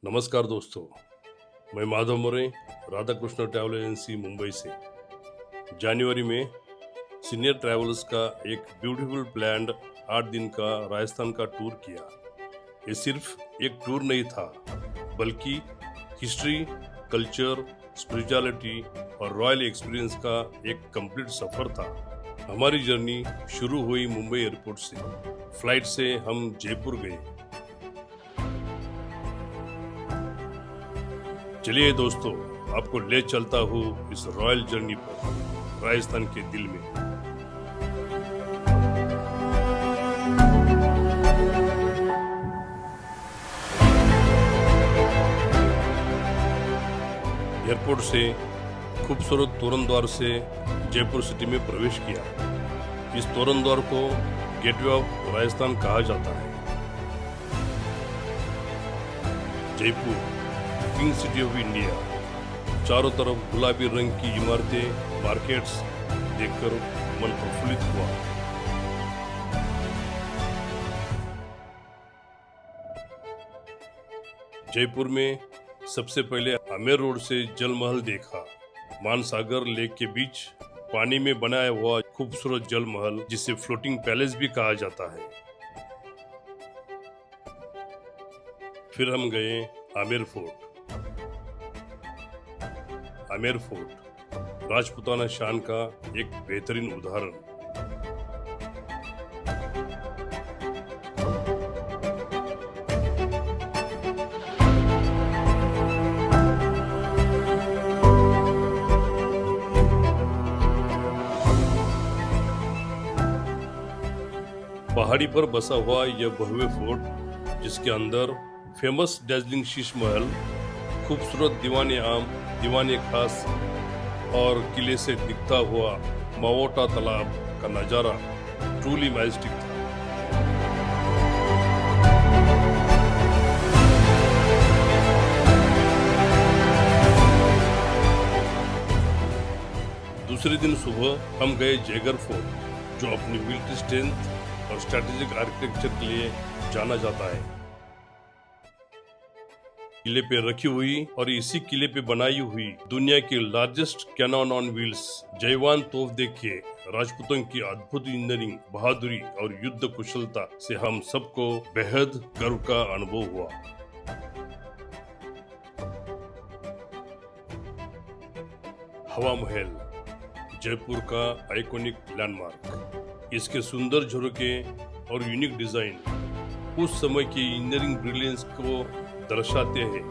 नमस्कार दोस्तों, मैं माधव मोरे, राधा कृष्ण ट्रैवल एजेंसी मुंबई से। जनवरी में सीनियर ट्रैवलर्स का एक ब्यूटीफुल प्लान्ड 8 दिन का राजस्थान का टूर किया। ये सिर्फ एक टूर नहीं था, बल्कि हिस्ट्री, कल्चर, स्पिरिचुअलिटी और रॉयल एक्सपीरियंस का एक कंप्लीट सफर था। हमारी जर्नी शुरू हुई मुंबई एयरपोर्ट से। फ्लाइट से हम जयपुर गए। चलिए दोस्तों, आपको ले चलता हूँ इस रॉयल जर्नी पर राजस्थान के दिल में। एयरपोर्ट से खूबसूरत तोरण द्वार से जयपुर सिटी में प्रवेश किया। इस तोरण द्वार को गेटवे ऑफ राजस्थान कहा जाता है। Jaipur, king city of India. चारों तरफ गुलाबी रंग की इमारतें, मार्केट्स देखकर मन प्रफुल्लित हुआ। जयपुर में सबसे पहले आमेर रोड से जल महल देखा। मानसागर लेक के बीच पानी में बनाया हुआ खूबसूरत जल महल, जिसे फ्लोटिंग पैलेस भी कहा जाता है। फिर हम गए आमेर फोर्ट। आमेर फोर्ट राजपूताना शान का एक बेहतरीन उदाहरण। पहाड़ी पर बसा हुआ यह भव्य फोर्ट, जिसके अंदर फेमस डैजलिंग शीश महल, खूबसूरत दीवाने आम, दीवाने खास और किले से दिखता हुआ मावोटा तालाब का नजारा ट्रूली मैजेस्टिक था। दूसरे दिन सुबह हम गए जयगढ़ फोर्ट, जो अपनी मिलिट्री स्ट्रेंथ और स्ट्रेटेजिक आर्किटेक्चर के लिए जाना जाता है। किले पे रखी हुई और इसी किले पे बनाई हुई दुनिया की largest cannon on wheels Jaivana तोप देखे राजपूतों की अद्भुत इंजीनियरिंग, बहादुरी और युद्ध कुशलता से हम सबको बेहद गर्व का अनुभव हुआ। हवा महल, जयपुर का आइकॉनिक लैंडमार्क। इसके सुंदर झरोखे और यूनिक डिजाइन उस समय की इंजीनियरिंग ब्रिलियंस को दर्शाते हैं।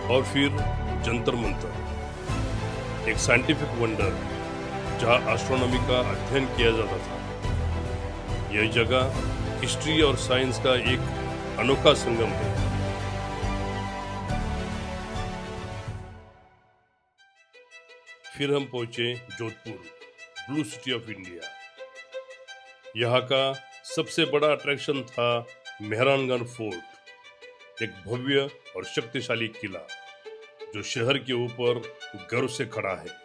और फिर जंतर मंतर, एक साइंटिफिक वंडर जहां एस्ट्रोनॉमी का अध्ययन किया जाता था। यह जगह हिस्ट्री और साइंस का एक अनोखा संगम है। फिर हम पहुंचे Jodhpur, blue city of India. यहाँ का सबसे बड़ा अट्रैक्शन था मेहरानगढ़ फोर्ट, एक भव्य और शक्तिशाली किला जो शहर के ऊपर गर्व से खड़ा है।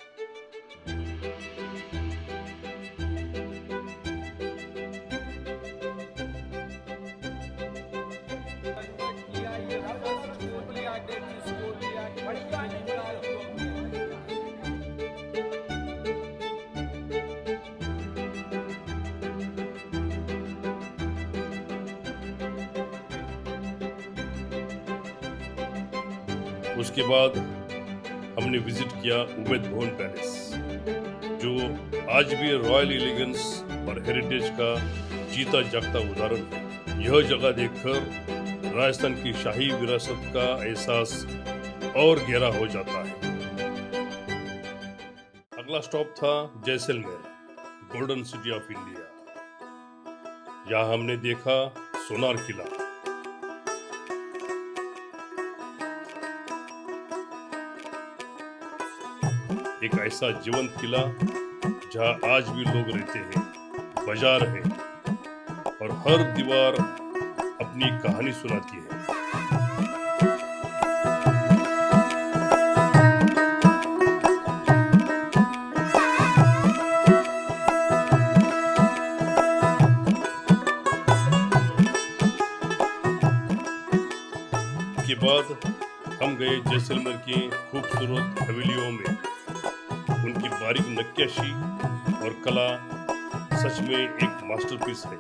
उसके बाद हमने विजिट किया उमैद भवन पैलेस, जो आज भी रॉयल एलिगेंस और हेरिटेज का जीता जागता उदाहरण है। यह जगह देखकर राजस्थान की शाही विरासत का एहसास और गहरा हो जाता है। अगला स्टॉप था Jaisalmer, golden city of India. यहाँ हमने देखा सोनार किला, एक ऐसा जीवंत किला जहां आज भी लोग रहते हैं। बाजार है और हर दीवार अपनी कहानी सुनाती है। के बाद हम गए जैसलमेर की खूबसूरत हवेलियों में। उनकी बारीक नक्काशी और कला सच में एक मास्टरपीस है।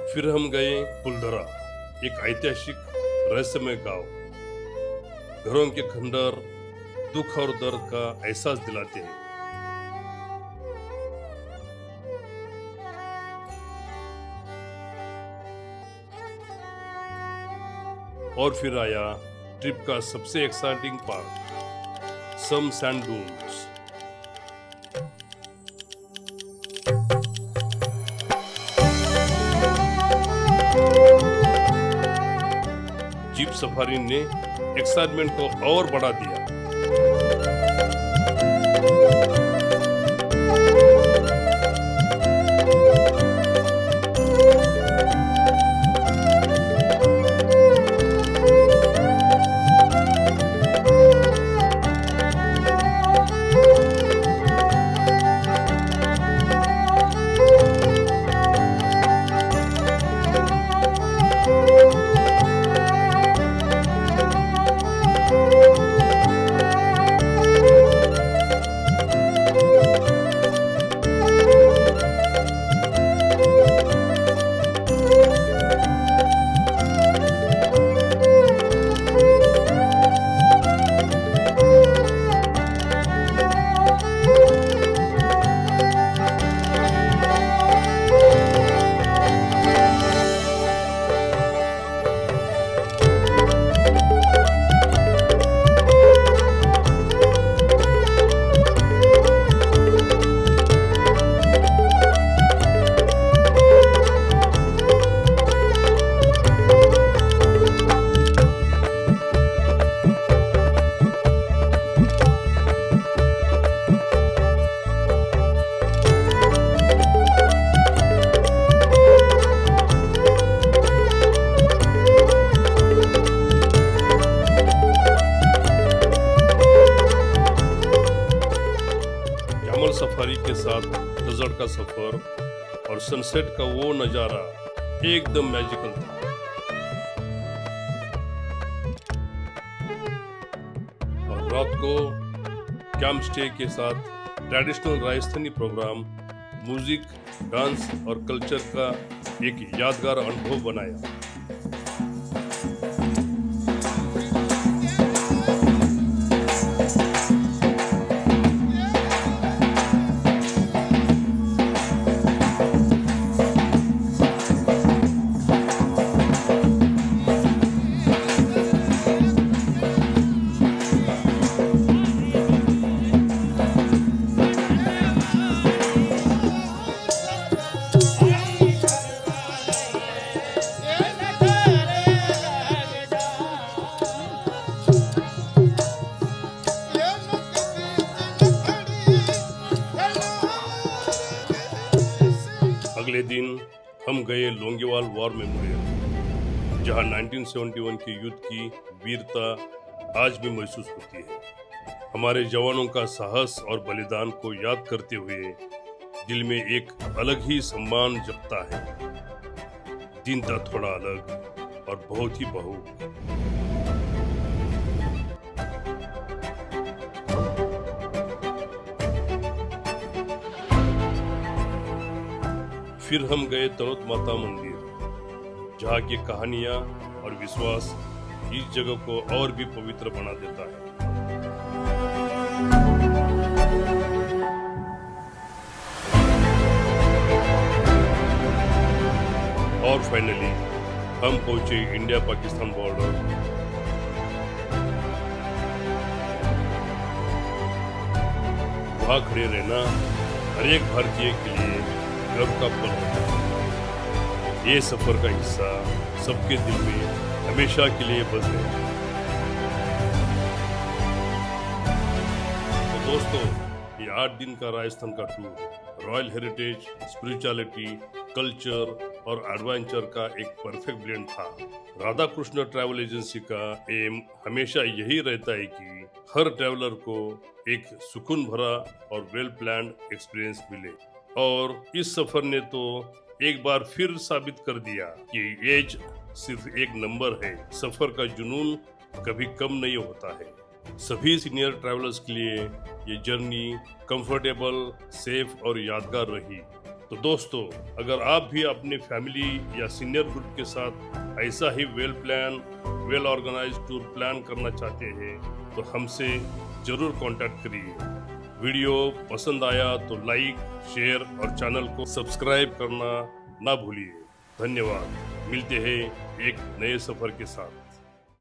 फिर हम गए पुलधरा, एक ऐतिहासिक रहस्यमय गांव। घरों के खंडर दुख और दर्द का एहसास दिलाते हैं। और फिर आया ट्रिप का सबसे एक्साइटिंग पार्ट, सम सैंड डून्स। जीप सफारी ने एक्साइटमेंट को और बढ़ा दिया। सफारी के साथ डेजर्ट का सफर और सनसेट का वो नजारा एकदम मैजिकल था। और रात को कैंप स्टे के साथ traditional Rajasthani program, music, dance और कल्चर का एक यादगार अनुभव बनाया। अगले दिन हम गए लोंगेवाल वॉर मेमोरियल, जहां 1971 के युद्ध की वीरता आज भी महसूस होती है। हमारे जवानों का साहस और बलिदान को याद करते हुए दिल में एक अलग ही सम्मान जगता है। दिन था थोड़ा अलग और बहुत ही भावुक। फिर हम गए तनोत माता मंदिर, जहाँ की कहानियां और विश्वास इस जगह को और भी पवित्र बना देता है। और फाइनली हम पहुंचे इंडिया पाकिस्तान बॉर्डर। वहां खड़े रहना हर एक भारतीय के लिए गर्व का पल होता है। ये सफर का हिस्सा सबके दिल में हमेशा के लिए बस गया। तो दोस्तों, ये 8 दिन का राजस्थान का tour royal heritage, spirituality, culture और एडवेंचर का एक परफेक्ट ब्लेंड था। राधा कृष्ण ट्रैवल एजेंसी का एम हमेशा यही रहता है कि हर ट्रैवलर को एक सुकून भरा और वेल प्लान्ड एक्सपीरियंस मिले। और इस सफर ने तो एक बार फिर साबित कर दिया कि एज सिर्फ एक नंबर है। सफर का जुनून कभी कम नहीं होता है। सभी सीनियर ट्रैवलर्स के लिए ये जर्नी कंफर्टेबल, सेफ और यादगार रही। तो दोस्तों, अगर आप भी अपने फैमिली या सीनियर ग्रुप के साथ ऐसा ही वेल ऑर्गेनाइज्ड टूर प्लान करना चाहते हैं तो हमसे जरूर कांटेक्ट करिए। वीडियो पसंद आया तो लाइक, शेयर और चैनल को सब्सक्राइब करना ना भूलिए। धन्यवाद। मिलते हैं एक नए सफर के साथ।